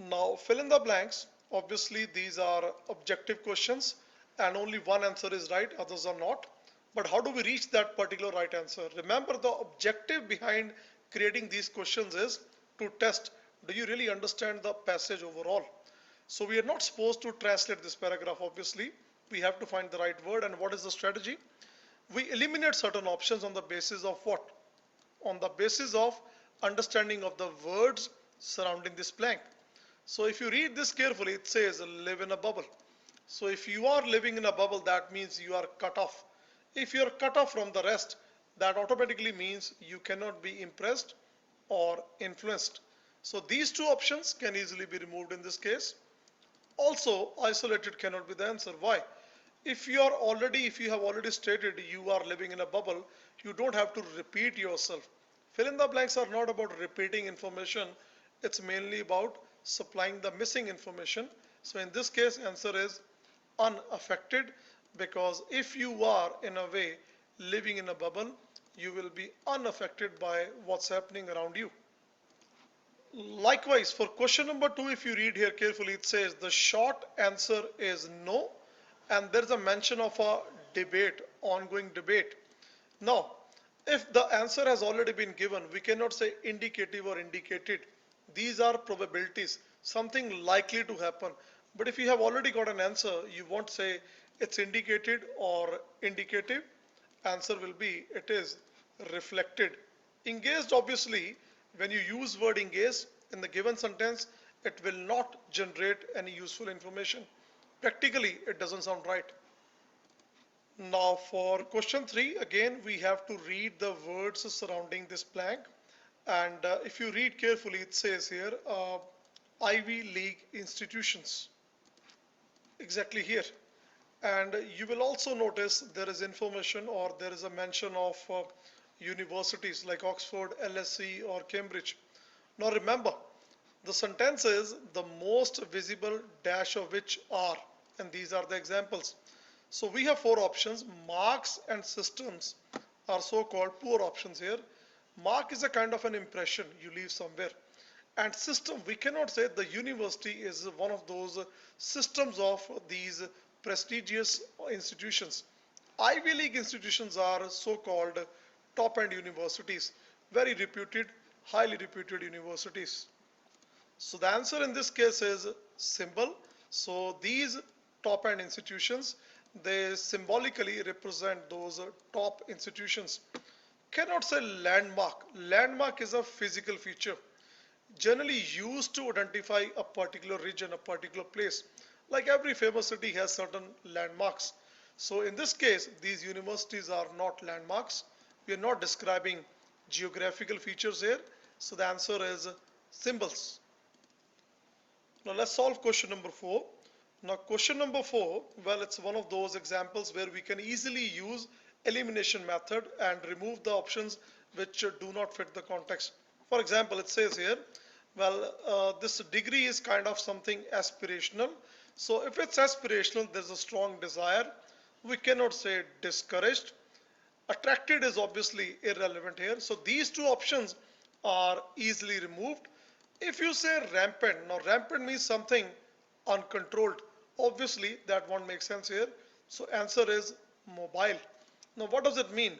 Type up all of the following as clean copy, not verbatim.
Now fill in the blanks. Obviously these are objective questions and only one answer is right, others are not. But how do we reach that particular right answer? Remember, the objective behind creating these questions is to test, do you really understand the passage overall? So we are not supposed to translate this paragraph, obviously. We have to find the right word, and what is the strategy? We eliminate certain options on the basis of what? On the basis of understanding of the words surrounding this blank. So if you read this carefully, it says live in a bubble. So if you are living in a bubble, that means you are cut off. If you are cut off from the rest, that automatically means you cannot be impressed or influenced. So these two options can easily be removed in this case. Also, isolated cannot be the answer. Why? If you have already stated you are living in a bubble, you don't have to repeat yourself. Fill in the blanks are not about repeating information. It's mainly about supplying the missing information. So in this case, answer is unaffected, because if you are in a way living in a bubble, you will be unaffected by what's happening around you. Likewise, for question number 2, if you read here carefully, it says the short answer is no, and there's a mention of a debate, ongoing debate. Now, if the answer has already been given, we cannot say indicative or indicated. These are probabilities, something likely to happen. But if you have already got an answer, you won't say it's indicated or indicative. Answer will be it is reflected. Engaged, obviously, when you use word engaged in the given sentence, it will not generate any useful information. Practically, it doesn't sound right. Now for question 3, again we have to read the words surrounding this blank, and if you read carefully, it says here Ivy League institutions, exactly here. And you will also notice there is information, or there is a mention of universities like Oxford, LSE or Cambridge. Now remember, the sentence is the most visible dash of which are, and these are the examples. So we have 4 options. Marks and systems are so-called poor options here. Mark is a kind of an impression you leave somewhere. And system, we cannot say the university is one of those systems of these prestigious institutions. Ivy League institutions are so-called top-end universities, very reputed, highly reputed universities. So the answer in this case is symbol. So these top-end institutions, they symbolically represent those top institutions. Cannot say landmark. Landmark is a physical feature generally used to identify a particular region, a particular place. Like every famous city has certain landmarks. So in this case, these universities are not landmarks. We are not describing geographical features here. So the answer is symbols. Now let's solve question number 4. Now question number 4, well, it's one of those examples where we can easily use elimination method and remove the options which do not fit the context. For example, it says here, well, this degree is kind of something aspirational. So if it's aspirational, there's a strong desire. We cannot say discouraged. Attracted is obviously irrelevant here. So these two options are easily removed. If you say rampant, now rampant means something uncontrolled. Obviously that won't make sense here. So answer is mobile. Now what does it mean?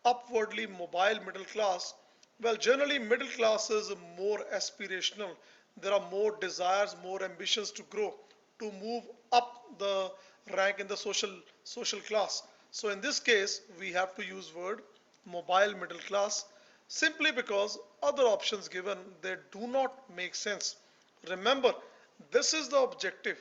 Upwardly mobile middle class. Well, generally middle class is more aspirational. There are more desires, more ambitions to grow, to move up the rank in the social class. So in this case, we have to use word mobile middle class, simply because other options given, they do not make sense. Remember, this is the objective.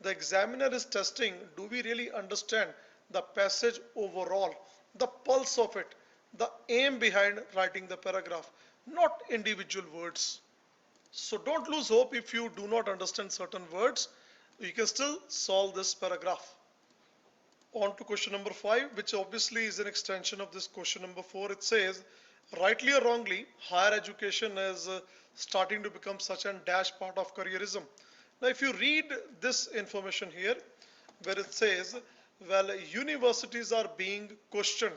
The examiner is testing, do we really understand the passage overall, the pulse of it, the aim behind writing the paragraph, not individual words. So don't lose hope if you do not understand certain words. You can still solve this paragraph. On to question number 5, which obviously is an extension of this question number 4. It says, rightly or wrongly, higher education is starting to become such a dash part of careerism. Now if you read this information here, where it says, well, universities are being questioned,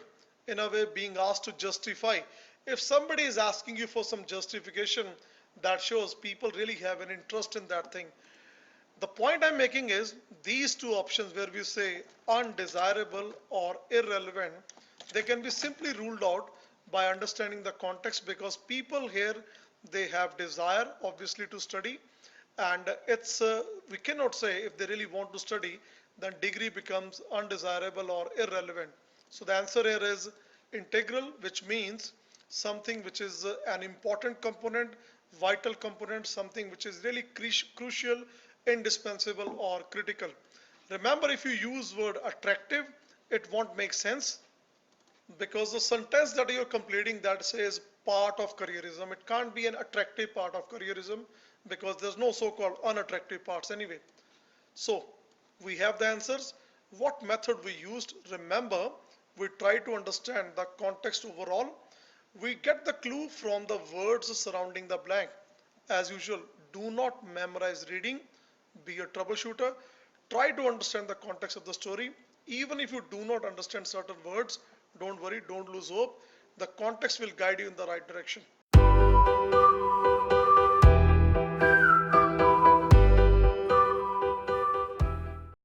in a way being asked to justify. If somebody is asking you for some justification, That shows people really have an interest in that thing. The point I'm making is these two options where we say undesirable or irrelevant, they can be simply ruled out by understanding the context, because people here, they have desire obviously to study, and we cannot say if they really want to study, then degree becomes undesirable or irrelevant. So the answer here is integral, which means something which is an important component, vital component, something which is really crucial, indispensable or critical. Remember, if you use word attractive, it won't make sense, because the sentence that you're completing that says part of careerism, it can't be an attractive part of careerism, because there's no so-called unattractive parts anyway. So we have the answers. What method we used? Remember, we try to understand the context overall. We get the clue from the words surrounding the blank. As usual, do not memorize reading. Be a troubleshooter. Try to understand the context of the story. Even if you do not understand certain words, don't worry, don't lose hope. The context will guide you in the right direction.